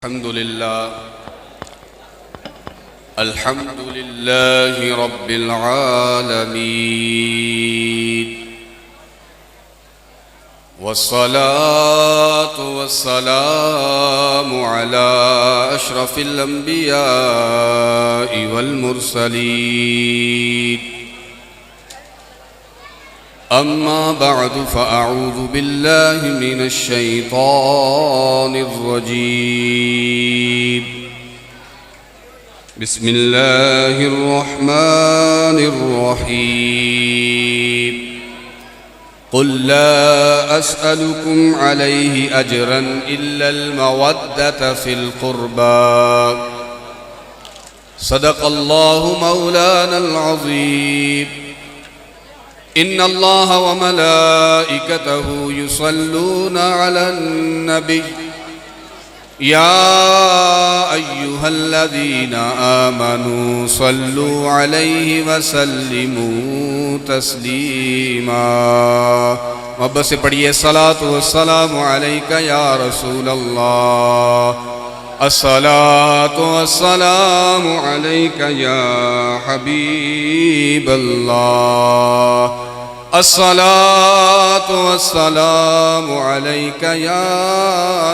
अल्हम्दुलिल्लाहि रब्बिल आलमीन वस्सलातु वस्सलामु अला अशरफिल अंबियाइ वल मुरसलीन अम्मा बअदु फ़अऊज़ु बिल्लाहि मिनश शैतानिर रजीम बिस्मिल्लाहिर रहमानिर रहीम क़ुल ला अस्अलुकुम अलैहि अजरन इल्लल मवद्दत फ़िल क़ुर्बा सदक़ल्लाहु मौलानल अज़ीम इन्नल्लाह व मलाइकतहु युसल्लूना अलन नबी या अय्युहल्लज़ीना आमनू सल्लु अलैहि व सल्लिमू तस्लीमा। मोहब्बत से पढ़िए सलातु वस्सलामु अलैका या रसूलल्लाह, अस्सलातु वस्सलामु अलैका या हबीबल्लाह, अस्सलातु वस्सलामु अलैका या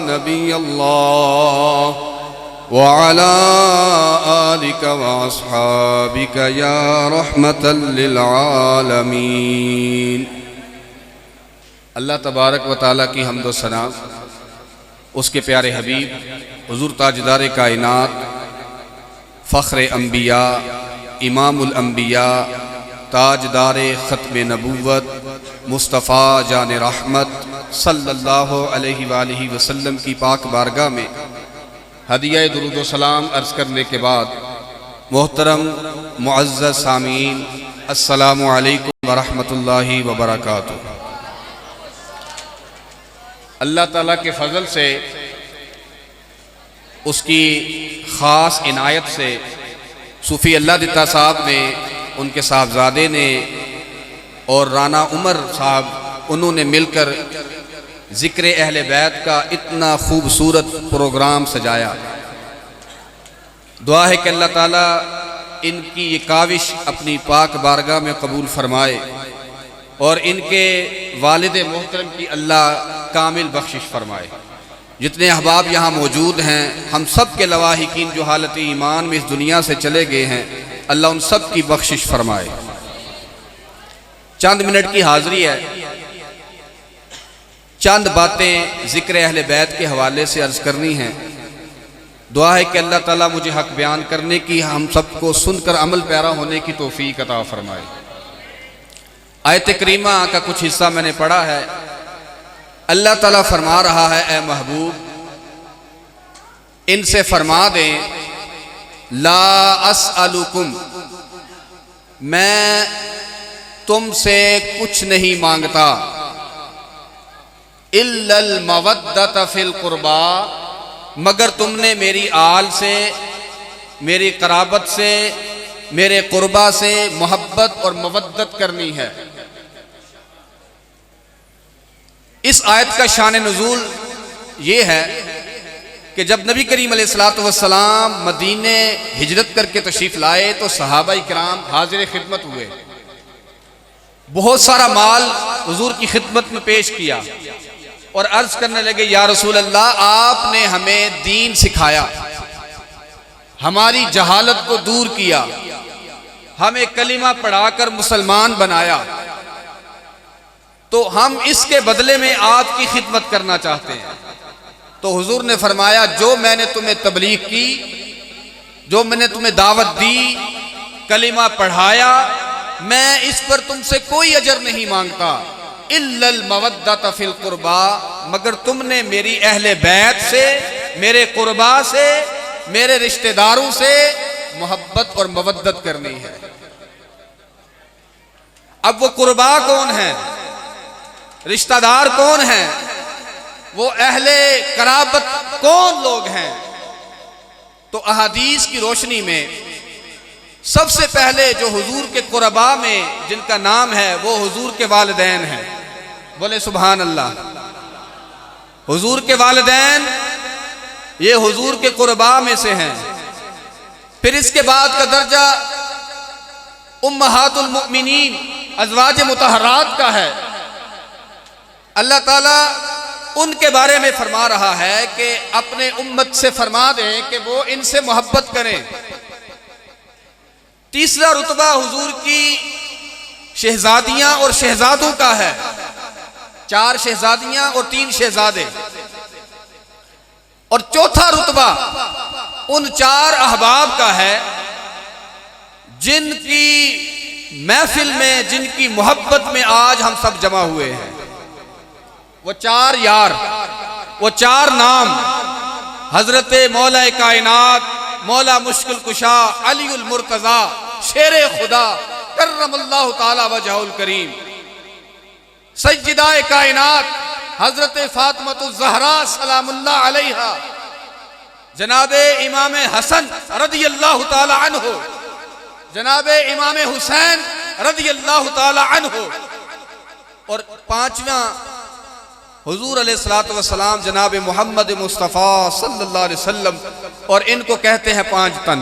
नबीयल्लाह व अला आलिका व अस्हाबिका या रहमतल लिल आलमीन। अल्लाह तबारक व तआला की हम्द व सना, उसके प्यारे हबीब हुज़ूर ताजदार कायनात, फ़ख्र अंबिया, इमामुल अंबिया, ताजदार ख़त्म नबूवत, मुस्तफ़ा जान रहमत सल्लल्लाहु अलैहि वालिहि वसल्लम की पाक बारगाह में हदिया दुरूद व सलाम अर्ज़ करने के बाद, मोहतरम मुअज़्ज़ज़ सामीन, अस्सलामु अलैकुम व रहमतुल्लाहि व बरकातुहू। अल्लाह ताला के फ़ज़ल से, उसकी ख़ास इनायत से सूफ़ी अल्लाह दिता साहब ने, उनके साहबजादे ने और राना उमर साहब, उन्होंने मिलकर ज़िक्र अहले बैत का इतना खूबसूरत प्रोग्राम सजाया। दुआ है कि अल्लाह ताला इनकी ये काविश अपनी पाक बारगाह में कबूल फरमाए और इनके वालिद मोहतरम की अल्लाह कामिल बख्शिश फरमाए। जितने अहबाब यहाँ मौजूद हैं, हम सब के लवाहिकीन जो हालत ईमान में इस दुनिया से चले गए हैं, अल्लाह उन सब की बख्शिश फरमाए। चंद मिनट की हाज़िरी है, चंद बातें ज़िक्र अहले बैत के हवाले से अर्ज़ करनी हैं। दुआ है कि अल्लाह ताला मुझे हक बयान करने की, हम सबको सुनकर अमल पैरा होने की तौफीक अता फरमाए। आयत करीमा का कुछ हिस्सा मैंने पढ़ा है। अल्लाह ताला फरमा रहा है, ए महबूब, इनसे फरमा दें, ला अस्अलुकुम, मैं तुमसे कुछ नहीं मांगता, इल्लल मवद्दत फिल कुर्बा, मगर तुमने मेरी आल से, मेरी कराबत से, मेरे कुर्बा से मोहब्बत और मवद्दत करनी है। इस आयत का शान नुज़ूल ये है कि जब नबी करीम अलैहिस्सलातु वस्सलाम मदीने हिजरत करके तशरीफ़ लाए तो सहाबा इकराम हाजिर खिदमत हुए। बहुत सारा माल हुजूर की खिदमत में पेश किया और अर्ज़ करने लगे, या रसूल अल्लाह, आपने हमें दीन सिखाया, हमारी जहालत को दूर किया, हमें कलिमा पढ़ाकर मुसलमान बनाया, तो हम इसके बदले में आपकी खिदमत करना चाहते हैं। तो हुजूर ने फरमाया, जो मैंने तुम्हें तबलीग की, जो मैंने तुम्हें दावत दी, कलिमा पढ़ाया, मैं इस पर तुमसे कोई अजर नहीं मांगता, इल्लल मवद्दत फिल कुर्बा, मगर तुमने मेरी अहले बैत से, मेरे कुर्बा से, मेरे रिश्तेदारों से मोहब्बत और मवद्दत करनी है। अब वो कुर्बा कौन है, रिश्तेदार कौन हैं, वो अहले कराबत कौन लोग हैं? तो अहादीस की रोशनी में सबसे पहले जो हुजूर के कुर्बा में जिनका नाम है, वो हुजूर के वालिदैन हैं। बोले सुभान अल्लाह। हुजूर के वालिदैन ये हुजूर के कुर्बा में से हैं। फिर इसके बाद का दर्जा उम्महातुल मुमिनीन अज़वाज मुतहरात का है। अल्लाह ताला उनके बारे में फरमा रहा है कि अपने उम्मत से फरमा दें कि वो इनसे मोहब्बत करें। तीसरा रुतबा हुजूर की शहजादियां और शहजादों का है। 4 शहजादियां और 3 शहजादे। और चौथा रुतबा उन 4 अहबाब का है जिनकी महफिल में, जिनकी मोहब्बत में आज हम सब जमा हुए हैं। वो 4 यार, वो 4 नाम हजरत मौला कायनात, मौला मुश्किल कुशा, अलीउल मुर्तजा, शेरे खुदा कर्रमल्लाहु ताला वजहुल करीम, सज्जिदाए कायनात हजरत फातिमातुज़ ज़हरा सलामुल्लाह अलैहा, जनाबे इमाम हसन रदियल्लाहु ताला अन्हु, जनाबे इमाम हुसैन रदियल्लाहु ताला अन्हु, और 5वां हुजूर अलैहिस्सलातु वस्सलाम जनाब मोहम्मद मुस्तफ़ा सल्लल्लाहु अलैहि वसल्लम, और इनको कहते हैं 5 तन।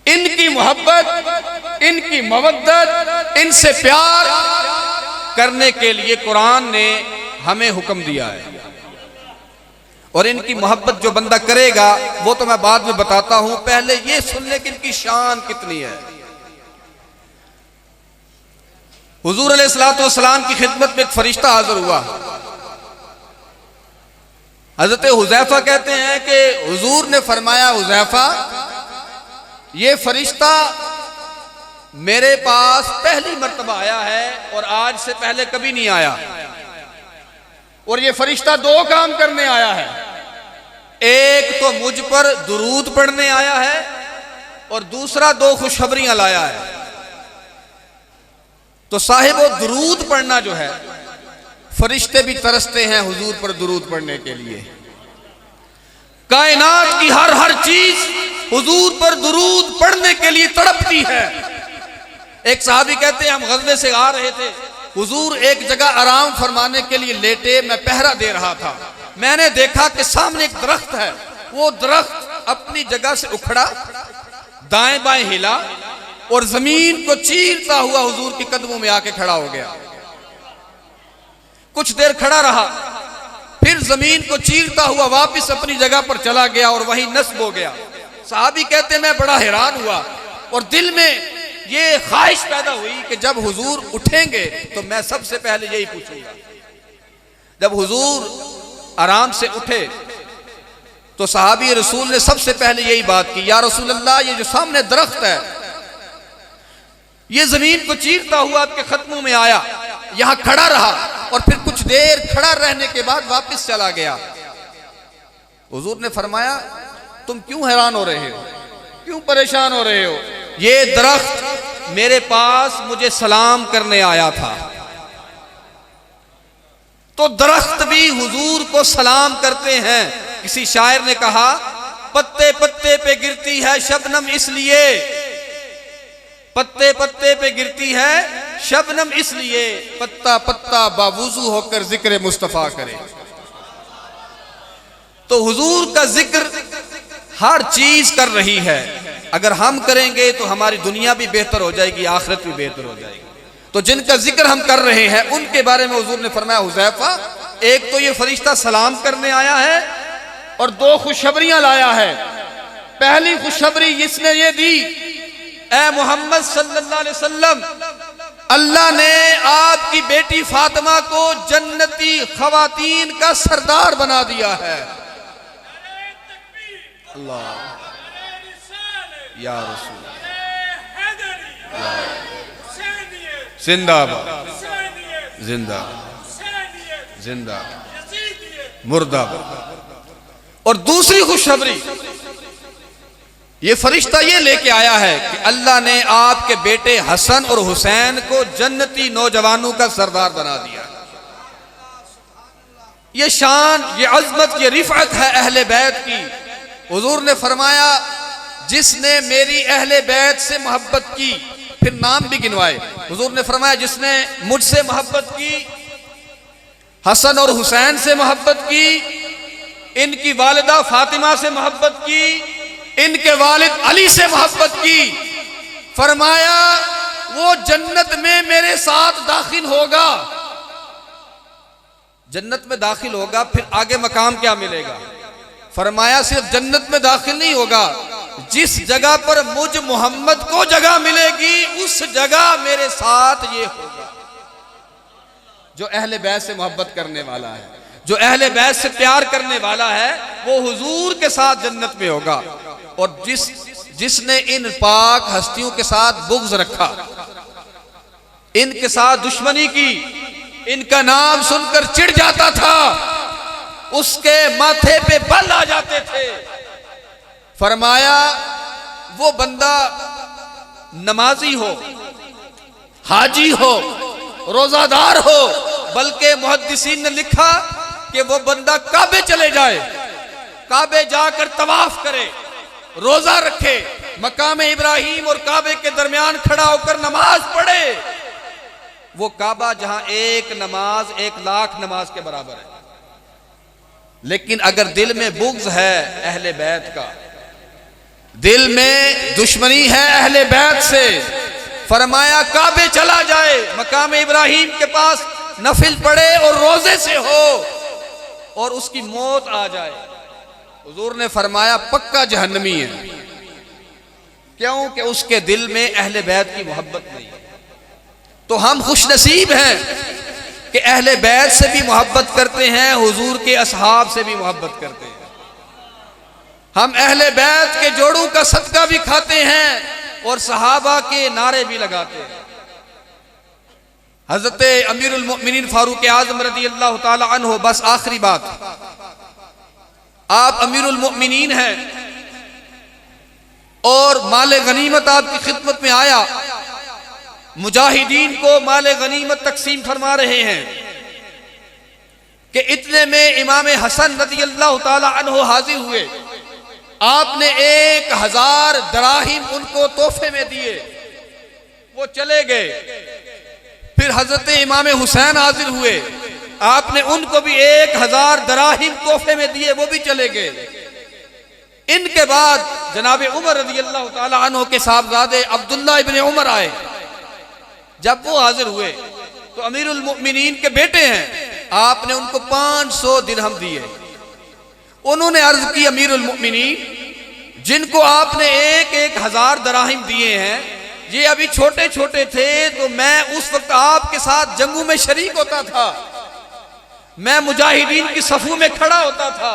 इनकी मोहब्बत, इनकी मवद्दत, इनसे प्यार करने के लिए कुरान ने हमें हुक्म दिया है। और इनकी मोहब्बत जो बंदा करेगा वो तो मैं बाद में बताता हूं, पहले ये सुन ले कि इनकी शान कितनी है। हुजूर अलैहिस्सलातु वस्सलाम की खिदमत में एक फरिश्ता हाजिर हुआ। हजरत हुज़ैफा कहते हैं कि हुजूर ने फरमाया, हुज़ैफा ये फरिश्ता मेरे पास पहली मर्तबा आया है और आज से पहले कभी नहीं आया। और ये फरिश्ता 2 काम करने आया है। एक तो मुझ पर दुरूद पढ़ने आया है और दूसरा 2 खुशखबरियां लाया है। तो साहिब वो दुरूद पढ़ना जो है, फरिश्ते भी तरसते हैं हुजूर पर दुरूद पढ़ने के लिए। कायनात की हर चीज हुजूर पर दुरूद पढ़ने के लिए तड़पती है। एक साहबी कहते हैं हम गज़वे से आ रहे थे, हुजूर एक जगह आराम फरमाने के लिए लेटे, मैं पहरा दे रहा था। मैंने देखा कि सामने एक दरख्त है, वो दरख्त अपनी जगह से उखड़ा, दाएं बाएं हिला और जमीन को चीरता हुआ हुजूर के कदमों में आके खड़ा हो गया। कुछ देर खड़ा रहा, फिर जमीन को चीरता हुआ वापस अपनी जगह पर चला गया और वहीं नस्ब हो गया। साहबी कहते मैं बड़ा हैरान हुआ और दिल में ये ख्वाहिश पैदा हुई कि जब हुजूर उठेंगे तो मैं सबसे पहले यही पूछूंगा। जब हुजूर आराम से उठे तो सहाबी रसूल ने सबसे पहले यही बात की, या रसूल अल्लाह ये जो सामने दरख्त है ये जमीन को चीरता हुआ आपके कदमों में आया, यहां खड़ा रहा और फिर कुछ देर खड़ा रहने के बाद वापस चला गया। हुजूर ने फरमाया तुम क्यों हैरान हो रहे हो, क्यों परेशान हो रहे हो? ये दरख्त मेरे पास मुझे सलाम करने आया था। तो दरख्त भी हुजूर को सलाम करते हैं। किसी शायर ने कहा पत्ते पत्ते पे गिरती है शबनम इसलिए, पत्ते पत्ते पे गिरती है शबनम इसलिए, पत्ता पत्ता बावुजू होकर जिक्र मुस्तफा करे। तो हुजूर का जिक्र हर चीज कर रही है। अगर हम करेंगे तो हमारी दुनिया भी बेहतर हो जाएगी, आखिरत भी बेहतर हो जाएगी। तो जिनका जिक्र हम कर रहे हैं उनके बारे में हुजूर ने फरमाया, हुज़ैफा एक तो ये फरिश्ता सलाम करने आया है और 2 खुशखबरियां लाया है। पहली खुशखबरी इसने ये दी, ए मोहम्मद सल्लल्लाहु अलैहि वसल्लम, अल्लाह ने आपकी बेटी फातिमा को जन्नती खवातीन का सरदार बना दिया है। अल्लाह या रसूल जिंदाबाद जिंदाबाद जिंदाबाद मुर्दाबाद। और दूसरी खुशखबरी ये फरिश्ता ये लेके आया है कि अल्लाह ने आपके बेटे हसन और हुसैन को जन्नती नौजवानों का सरदार बना दिया। ये शान, ये अजमत, ये रिफअत है अहले बैत की। हुजूर ने फरमाया जिसने मेरी अहले बैत से मोहब्बत की, फिर नाम भी गिनवाए। हुजूर ने फरमाया जिसने मुझसे मोहब्बत की, हसन और हुसैन से मोहब्बत की, इनकी वालिदा फातिमा से मोहब्बत की, इनके वालिद अली से मोहब्बत की। फरमाया वो जन्नत में मेरे साथ दाखिल होगा। जन्नत में दाखिल होगा, फिर आगे मकाम क्या मिलेगा? फरमाया सिर्फ जन्नत में दाखिल नहीं होगा, जिस जगह पर मुझ मोहम्मद को जगह मिलेगी उस जगह मेरे साथ ये होगा। जो अहले बैत से मोहब्बत करने वाला है, जो अहले बैत से प्यार करने वाला है, वो हुजूर के साथ जन्नत में होगा। और जिसने इन पाक हस्तियों के साथ बुग़्ज़ रखा, इनके साथ दुश्मनी की, इनका नाम सुनकर चिढ़ जाता था, उसके माथे पे बल आ जाते थे। फरमाया वो बंदा नमाजी हो, हाजी हो, रोजादार हो, बल्कि मुहद्दिसीन ने लिखा कि वो बंदा काबे चले जाए, काबे जाकर तवाफ करे, रोजा रखे, मकाम इब्राहिम और काबे के दरमियान खड़ा होकर नमाज पढ़े। वो काबा जहां एक नमाज 1,00,000 नमाज के बराबर है। लेकिन अगर दिल में बुग़्ज़ है अहले बैत का, दिल में दुश्मनी है अहले बैत से, फरमाया काबे चला जाए, मकाम इब्राहिम के पास नफिल पढ़े और रोजे से हो और उसकी मौत आ जाए, हुजूर ने फरमाया पक्का जहन्नमी है। क्यों? कि उसके दिल में अहले बैत की मोहब्बत नहीं। तो हम खुशनसीब हैं कि अहले बैत से भी मोहब्बत करते हैं, हुजूर के असहाब से भी मोहब्बत करते हैं। हम अहले बैत के जोड़ों का सदका भी खाते हैं और सहाबा के नारे भी लगाते हैं। हजरत अमीरुल मोमिनीन फारूक आज़म रज़ी अल्लाह ताला अन्हु, बस आखिरी बात, आप अमीरुल मोमिनीन हैं और माले गनीमत आपकी खिदमत में आया, मुजाहिदीन को माले गनीमत तकसीम फरमा रहे हैं कि इतने में इमाम हसन रज़ी अल्लाह ताला अन्हु हाजिर हुए। आपने 1000 दराहिम उनको तोहफे में दिए, वो चले गए। फिर हजरत इमाम हुसैन हाजिर हुए, आपने उनको भी 1000 दराहिम तोहफे में दिए, वो भी चले गए। इनके बाद जनाब उमर रज़ी अल्लाह ताला अन्हु के साहबजादे अब्दुल्ला इब्ने उमर आए। जब वो हाजिर हुए तो अमीरुल मोमिनीन के बेटे हैं, आपने उनको 500 दिरहम दिए। उन्होंने अर्ज की, अमीरुल मोमिनीन, जिनको आपने 1000 दराहिम दिए हैं, ये अभी छोटे छोटे थे, तो मैं उस वक्त आपके साथ जंगों में शरीक होता था, मैं मुजाहिदीन की सफू में खड़ा होता था।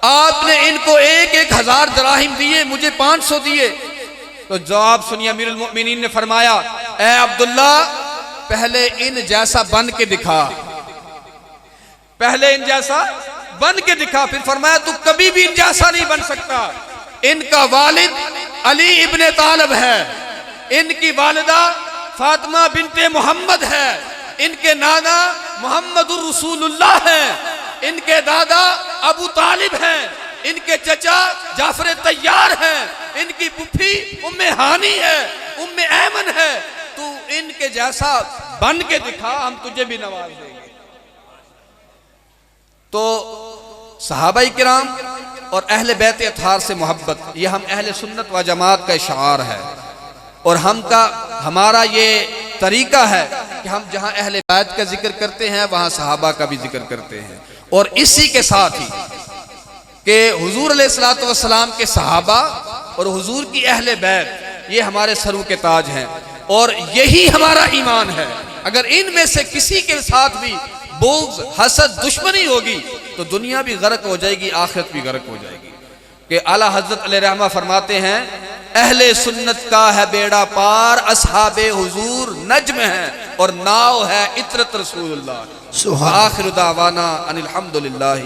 आपने इनको 1000 दराहिम दिए, मुझे 500 दिए। तो जवाब सुनिए, अमीरुल मोमिनीन ने फरमाया, ए अब्दुल्ला, पहले इन जैसा बन के दिखा, पहले इन जैसा बन के दिखा। फिर फरमाया तू कभी भी इन जैसा नहीं बन सकता। इनका वालिद अली इब्ने तालिब है, इनकी वालिदा फातिमा बिनते मोहम्मद है, इनके नाना मोहम्मदुर रसूलुल्लाह हैं, इनके दादा अबू तालिब हैं, इनके चचा जाफर तैयार हैं, इनकी पुप्पी उम्मे हानी है, उम्मे ऐमन है। तू इनके जैसा बन के दिखा, हम तुझे भी नवाज देंगे। तो सहाबाई किराम और अहले बैत अतहार से मोहब्बत, ये हम अहले सुन्नत व जमात का इशार है। और हमारा ये तरीका है कि हम जहाँ अहले बैत का जिक्र करते हैं वहाँ सहाबा का भी जिक्र करते हैं। और इसी के साथ ही कि हुजूर अलैहिस्सलातु वस्सलाम के सहाबा और हुजूर की अहले बैत, ये हमारे सरों के ताज हैं और यही हमारा ईमान है। अगर इनमें से किसी के साथ भी बुग़्ज़, हसद, दुश्मनी होगी तो दुनिया भी गर्क हो जाएगी, आखिरत भी गर्क हो जाएगी। कि आला हज़रत अलैहिर्रहमा फरमाते हैं, अहले सुन्नत का है बेड़ा पार, असहाबे हुजूर नज्म है और नाव है इतरत रसूलुल्लाह। आखिर दावाना अनिल हम्दुलिल्लाह।